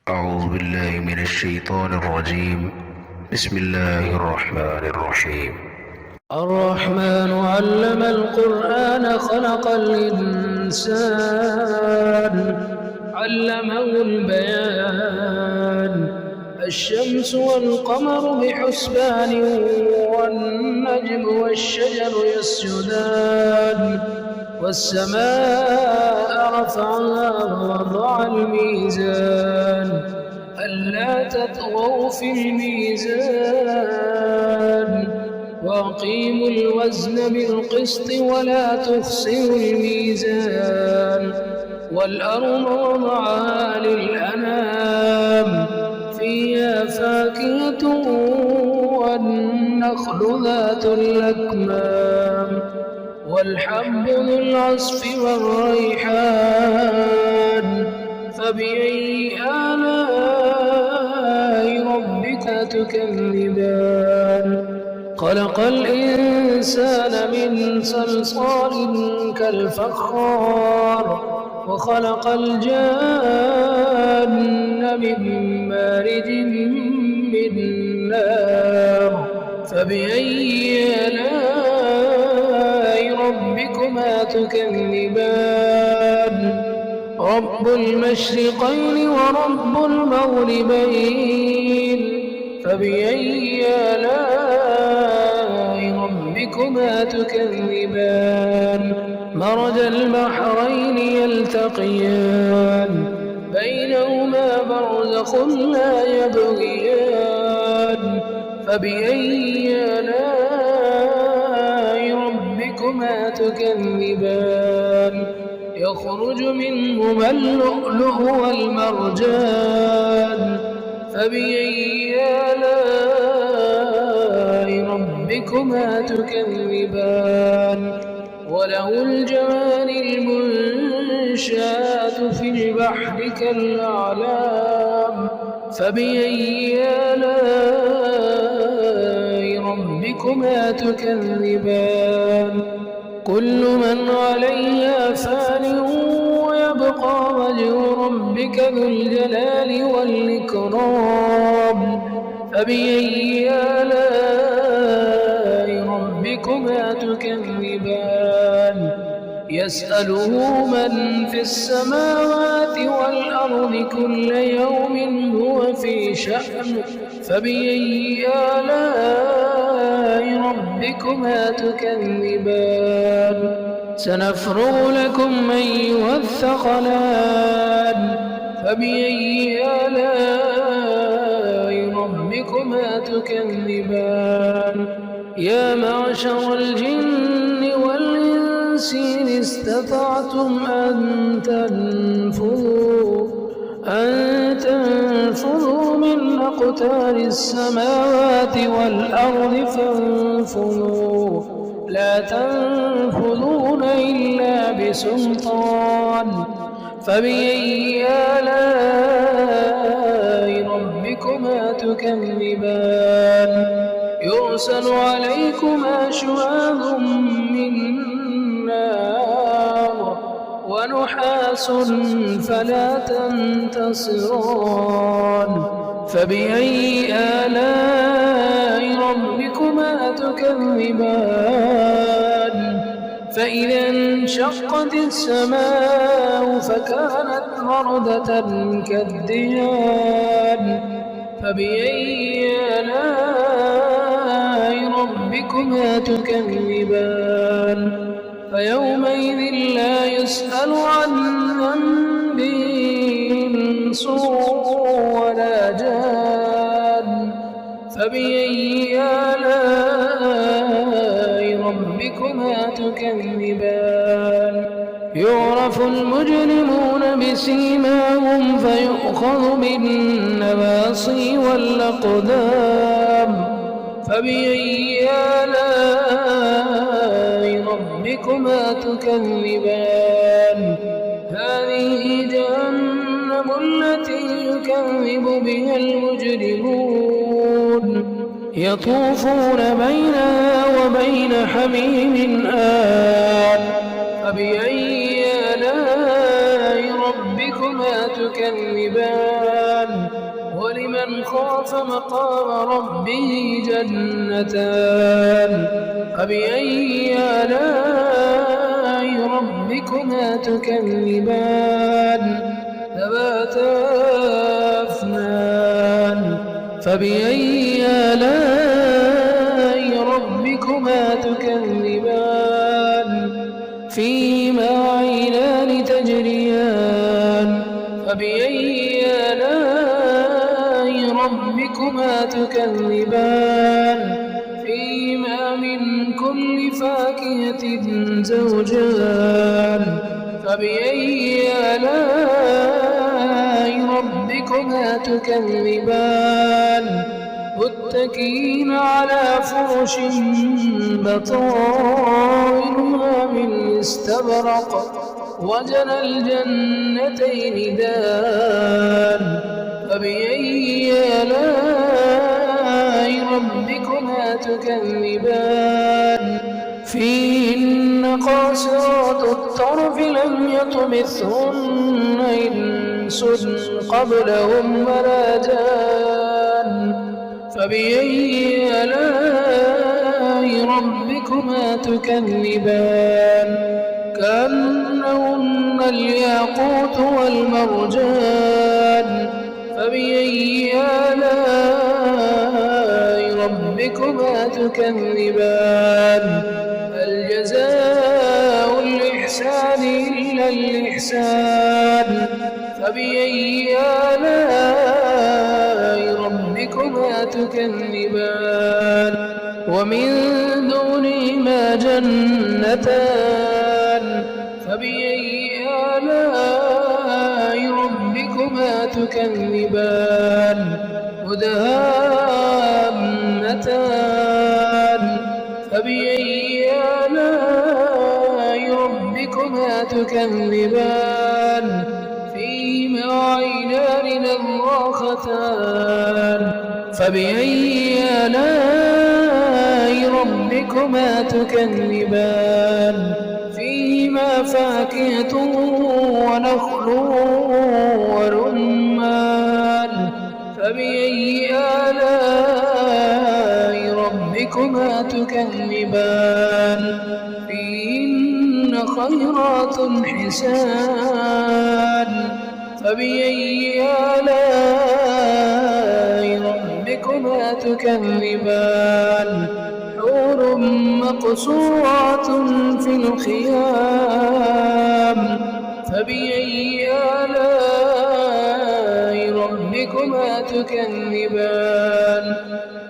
أعوذ بالله من الشيطان الرجيم. بسم الله الرحمن الرحيم. الرحمن علم القرآن خلق الإنسان علمه البيان. الشمس والقمر بحسبان والنجم والشجر يسجدان والسماء رفعها ووضع الميزان ألا تطغوا في الميزان وأقيموا الوزن بالقسط ولا تخسروا الميزان والأرض وضعها للأنام فيها فاكهة والنخل ذات الأكمام والحب ذو العصف والريحان فبأي آلاء ربك تكذبان. خلق الإنسان من صلصال كالفخار وخلق الجان من مارج من نار فبأي آلاء ربكما تكذبان. رب المشرقين ورب المغربين فبأي آلاء ربكما تكذبان. مرج البحرين يلتقيان بينهما برزخ لا يبغيان فبأي آلاء ربكما تكذبان. يخرج منهما اللؤلؤ والمرجان فبأي آلاء ربكما تكذبان. وله الجوار المنشآت في البحر كالأعلام فبأي آلاء ربكما تكذبان. كل من عليها فان ويبقى وجه ربك ذو الجلال والإكرام فبأي آلاء ربكما تكذبان. يسأله من في السماوات والأرض كل يوم هو في شأن فبأي آلاء ربكما تكذبان. سنفرغ لكم أيها الثقلان فبأي آلاء ربكما تكذبان. يا معشر الجن والإنس إن استطعتم أن تنفذوا من أقطار السماوات والأرض فانفذوا لا تنفذون إلا بسلطان فبأي آلاء ربكما تكذبان. يرسل عليكما شواظ من نار ونحاس فلا تنتصران فبأي آلاء ربكما تكذبان. فإذا انشقت السماء فكانت وردة كالدهان فبأي آلاء ربكما تكذبان. فيومئذ لا يسأل عن ذنبه إنس ولا جان فبأي آلاء ربكما تكذبان. يعرف المجرمون بسيماهم فيؤخذ بالنواصي والأقدام فبأي آلاء ربكما تكذبان. هذه جهنم التي يكذب بها المجرمون يطوفون بينها وبين حميم آن فبأي آلاء ربكما تكذبان ولمن خاف مقام ربه جنتان فبأي آلاء ربكما تكذبان ذواتا أفنان فبأي آلاء ربكما تكذبان فيهما عينان تجريان فبأي آلاء ربكما تكذبان فيهما من كل فاكهة زوجان فبأي آلاء ربكما تكذبان متكئين على فرش بطائنها من استبرق وجنى الجنتين دان فبأي آلاء ربكما تكذبان فيهن قاصرات الطرف لم يطمثهن إنس قبلهم ولا جان فبأي آلاء ربكما تكذبان كأنهن الياقوت والمرجان فبأي آلاء ربكما تكذبان هل جزاء الإحسان إلا الإحسان فبأي آلاء ربكما تكذبان ومن دونهما جنتان فبأي آلاء ربكما تكذبان مدهامتان فبأي آلاء ربكما تكذبان فيهما عينان نضاختان فبأي آلاء ربكما تكذبان فيهما فاكهة ونخل ورمان فبأي آلاء ربكما تكذبان فيهن خيرات حسان فبأي آلاء ربكما تكذبان حور مقصورات في الخيام فبأي آلاء ربكما تكذبان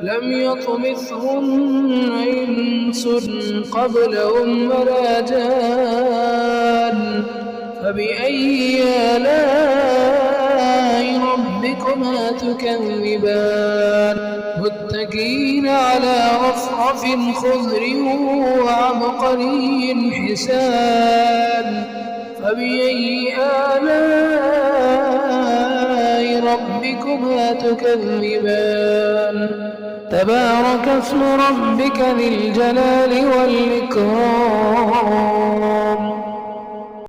لم يطمثهن إنس قبلهم ولا جان فبأي آلاء ربكما تكذبان متكئين على رفرف خضر وعبقري حسان فبأي آلاء ربكما تكذبان تبارك اسم ربك ذي الجلال والإكرام